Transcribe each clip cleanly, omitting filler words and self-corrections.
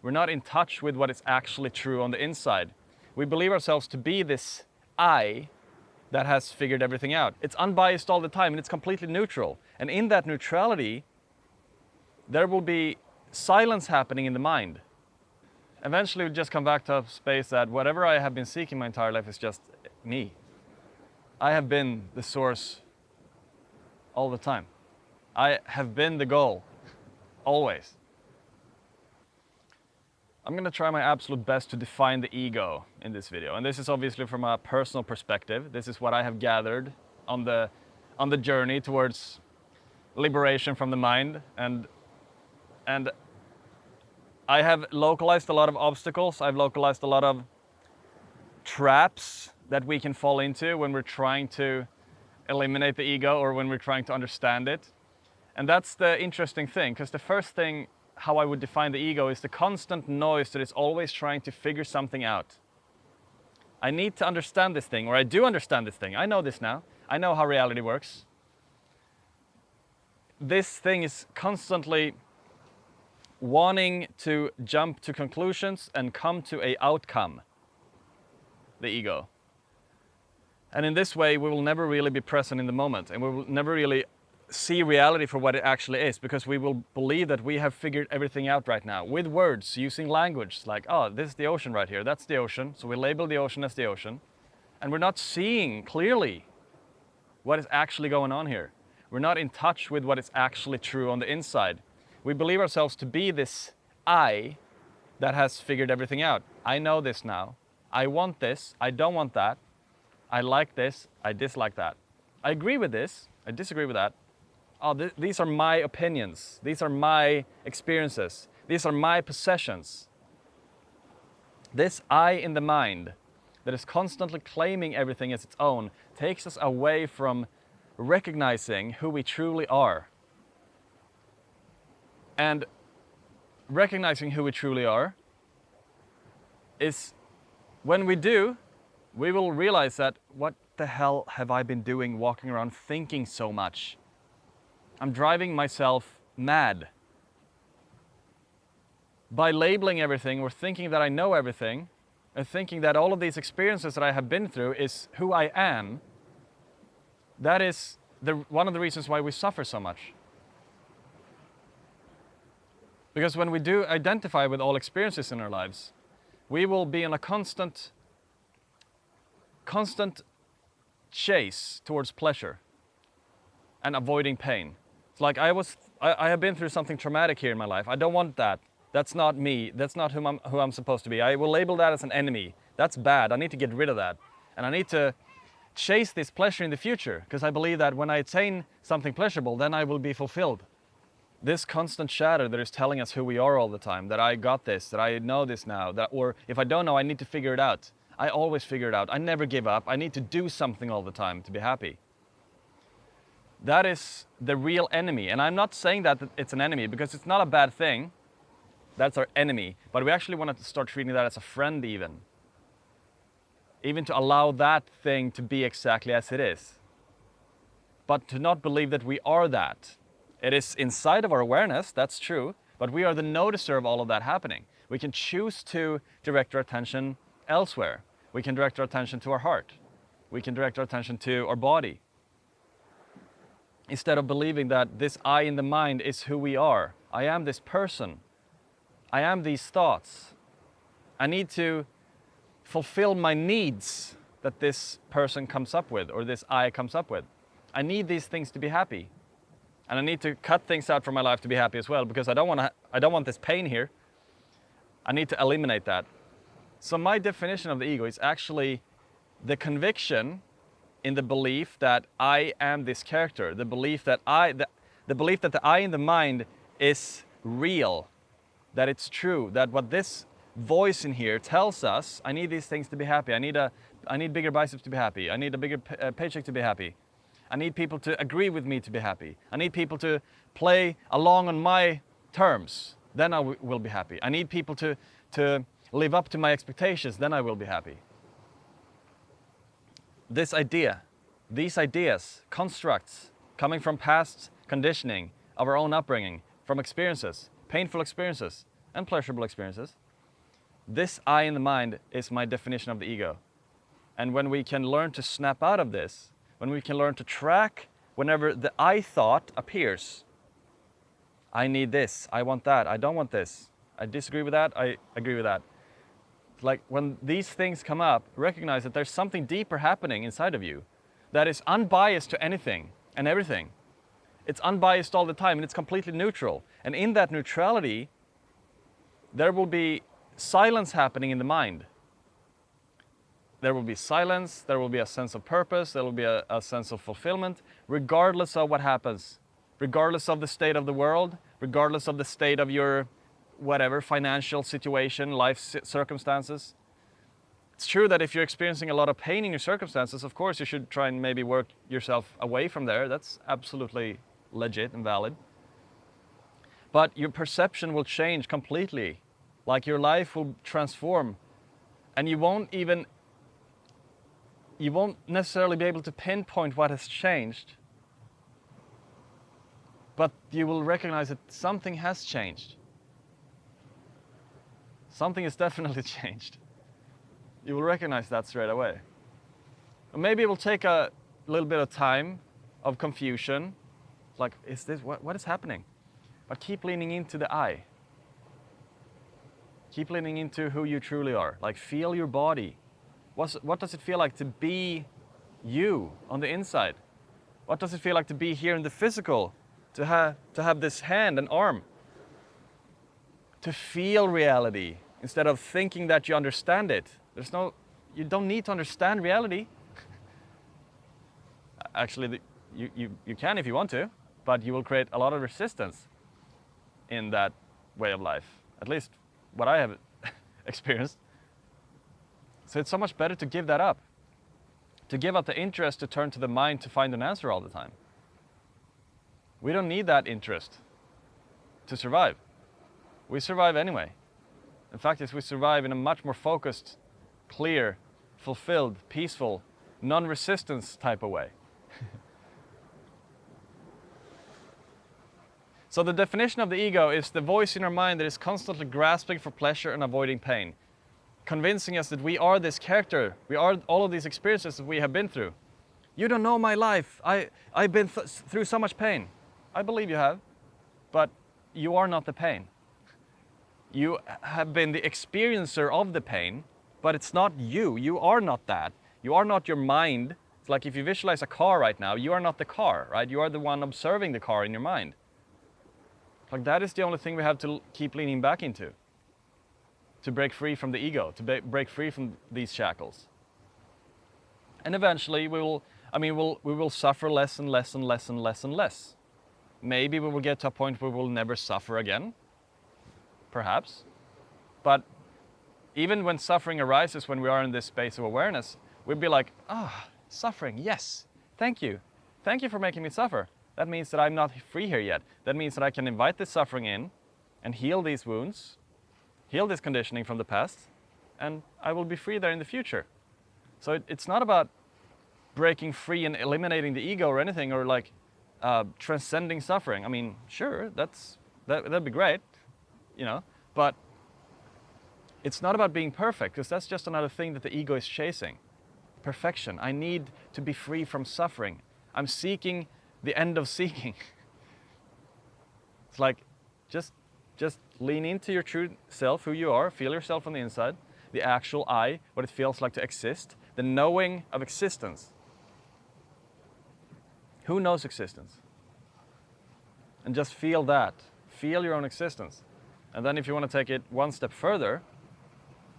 We're not in touch with what is actually true on the inside. We believe ourselves to be this I that has figured everything out. It's unbiased all the time and it's completely neutral. And in that neutrality, there will be silence happening in the mind. Eventually we'll just come back to a space that whatever I have been seeking my entire life is just me. I have been the source all the time. I have been the goal, always. I'm going to try my absolute best to define the ego in this video. And this is obviously from a personal perspective. This is what I have gathered on the journey towards liberation from the mind. And I have localized a lot of obstacles. I've localized a lot of traps that we can fall into when we're trying to eliminate the ego or when we're trying to understand it. And that's the interesting thing, because the first thing how I would define the ego is the constant noise that is always trying to figure something out. I need to understand this thing, or I do understand this thing. I know this now. I know how reality works. This thing is constantly wanting to jump to conclusions and come to an outcome, the ego. And in this way, we will never really be present in the moment, and we will never really see reality for what it actually is, because we will believe that we have figured everything out right now with words, using language like, oh, this is the ocean right here, that's the ocean, so we label the ocean as the ocean, and we're not seeing clearly what is actually going on here. We're not in touch with what is actually true on the inside. We believe ourselves to be this I that has figured everything out. I know this now. I want this. I don't want that. I like this. I dislike that. I agree with this. I disagree with that. Oh, these are my opinions. These are my experiences. These are my possessions. This I in the mind that is constantly claiming everything as its own takes us away from recognizing who we truly are. And recognizing who we truly are is, when we do, we will realize that, what the hell have I been doing walking around thinking so much? I'm driving myself mad. By labeling everything or thinking that I know everything, and thinking that all of these experiences that I have been through is who I am, that is one of the reasons why we suffer so much. Because when we do identify with all experiences in our lives, we will be in a constant chase towards pleasure and avoiding pain. It's like I have been through something traumatic here in my life. I don't want that. That's not me. That's not who I'm supposed to be. I will label that as an enemy. That's bad. I need to get rid of that. And I need to chase this pleasure in the future, because I believe that when I attain something pleasurable, then I will be fulfilled. This constant shadow that is telling us who we are all the time, that I got this, that I know this now, or if I don't know, I need to figure it out. I always figure it out. I never give up. I need to do something all the time to be happy. That is the real enemy. And I'm not saying that it's an enemy, because it's not a bad thing. That's our enemy. But we actually want to start treating that as a friend even. Even to allow that thing to be exactly as it is. But to not believe that we are that. It is inside of our awareness, that's true, but we are the noticer of all of that happening. We can choose to direct our attention elsewhere. We can direct our attention to our heart. We can direct our attention to our body. Instead of believing that this I in the mind is who we are. I am this person. I am these thoughts. I need to fulfill my needs that this person comes up with, or this I comes up with. I need these things to be happy. And I need to cut things out from my life to be happy as well, because I don't want this pain here. I need to eliminate that. So my definition of the ego is actually the conviction in the belief that I am this character, the belief that the I in the mind is real, that it's true, that what this voice in here tells us, I need these things to be happy. I need bigger biceps to be happy. I need a bigger paycheck to be happy. I need people to agree with me to be happy. I need people to play along on my terms. Then I will be happy. I need people to live up to my expectations. Then I will be happy. This idea, these ideas, constructs coming from past conditioning, of our own upbringing, from experiences, painful experiences, and pleasurable experiences. This I in the mind is my definition of the ego. And when we can learn to snap out of this, when we can learn to track whenever the I thought appears, I need this, I want that, I don't want this, I disagree with that, I agree with that. Like when these things come up, recognize that there's something deeper happening inside of you that is unbiased to anything and everything. It's unbiased all the time and it's completely neutral. And in that neutrality, there will be silence happening in the mind. There will be silence, there will be a sense of purpose, there will be a sense of fulfillment, regardless of what happens, regardless of the state of the world, regardless of the state of your whatever, financial situation, life circumstances. It's true that if you're experiencing a lot of pain in your circumstances, of course you should try and maybe work yourself away from there. That's absolutely legit and valid. But your perception will change completely. Like your life will transform, and you won't necessarily be able to pinpoint what has changed, but you will recognize that something has changed. Something has definitely changed. You will recognize that straight away. And maybe it will take a little bit of time of confusion. It's like, is this, what is happening? But keep leaning into the I. Keep leaning into who you truly are. Like, feel your body. What does it feel like to be you on the inside? What does it feel like to be here in the physical? To have this hand and arm? To feel reality instead of thinking that you understand it. You don't need to understand reality. Actually, you can if you want to, but you will create a lot of resistance in that way of life. At least what I have experienced. So it's so much better to give that up. To give up the interest to turn to the mind to find an answer all the time. We don't need that interest to survive. We survive anyway. In fact, we survive in a much more focused, clear, fulfilled, peaceful, non-resistance type of way. So the definition of the ego is the voice in our mind that is constantly grasping for pleasure and avoiding pain, convincing us that we are this character, we are all of these experiences that we have been through. You don't know my life. I've been through so much pain. I believe you have, but you are not the pain. You have been the experiencer of the pain, but it's not you. You are not that. You are not your mind. It's like if you visualize a car right now, you are not the car, right? You are the one observing the car in your mind. Like that is the only thing we have to keep leaning back into, to break free from the ego, to break free from these shackles. And eventually we will suffer less and less and less and less and less. Maybe we will get to a point where we will never suffer again. Perhaps. But even when suffering arises, when we are in this space of awareness, we'd be like, suffering, yes, thank you. Thank you for making me suffer. That means that I'm not free here yet. That means that I can invite this suffering in and heal these wounds, heal this conditioning from the past, and I will be free there in the future. So it's not about breaking free and eliminating the ego or anything, or like transcending suffering. I mean, sure, that'd be great. But it's not about being perfect, because that's just another thing that the ego is chasing. Perfection. I need to be free from suffering. I'm seeking the end of seeking. It's like, just lean into your true self, who you are, feel yourself on the inside, the actual I, what it feels like to exist, the knowing of existence. Who knows existence? And just feel that. Feel your own existence. And then if you want to take it one step further,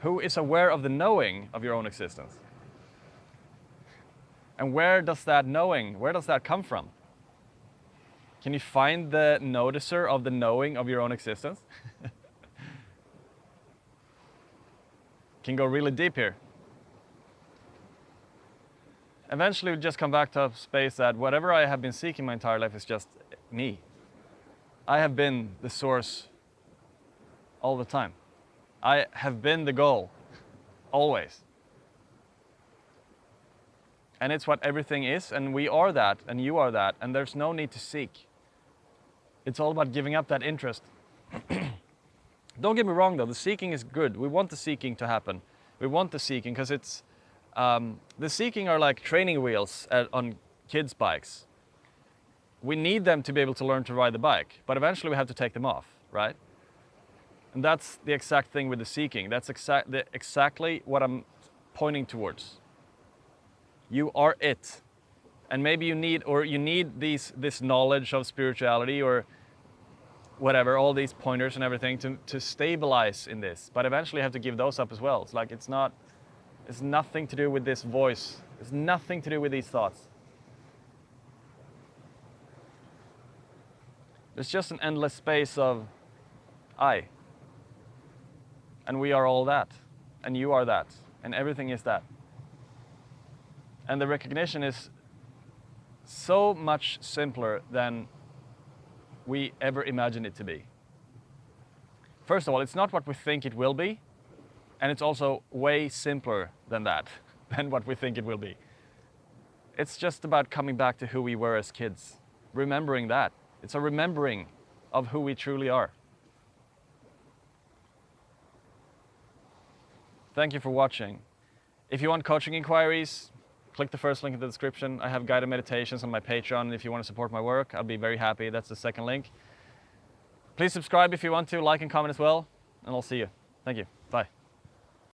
who is aware of the knowing of your own existence? And where does that knowing, where does that come from? Can you find the noticer of the knowing of your own existence? Can go really deep here. Eventually we'll just come back to a space that whatever I have been seeking my entire life is just me. I have been the source all the time. I have been the goal, always. And it's what everything is, and we are that, and you are that, and there's no need to seek. It's all about giving up that interest. Don't get me wrong though, the seeking is good. We want the seeking to happen. We want the seeking because it's, the seeking are like training wheels on kids' bikes. We need them to be able to learn to ride the bike, but eventually we have to take them off, right? And that's the exact thing with the seeking. That's exactly what I'm pointing towards. You are it. And maybe you need this knowledge of spirituality or whatever, all these pointers and everything to stabilize in this. But eventually you have to give those up as well. It's like it's nothing to do with this voice. It's nothing to do with these thoughts. There's just an endless space of I. And we are all that. And you are that. And everything is that. And the recognition is so much simpler than we ever imagined it to be. First of all, it's not what we think it will be, and it's also way simpler than that, than what we think it will be. It's just about coming back to who we were as kids, remembering that. It's a remembering of who we truly are. Thank you for watching. If you want coaching inquiries, click the first link in the description. I have guided meditations on my Patreon. If you want to support my work, I'll be very happy. That's the second link. Please subscribe if you want to, like and comment as well, and I'll see you. Thank you.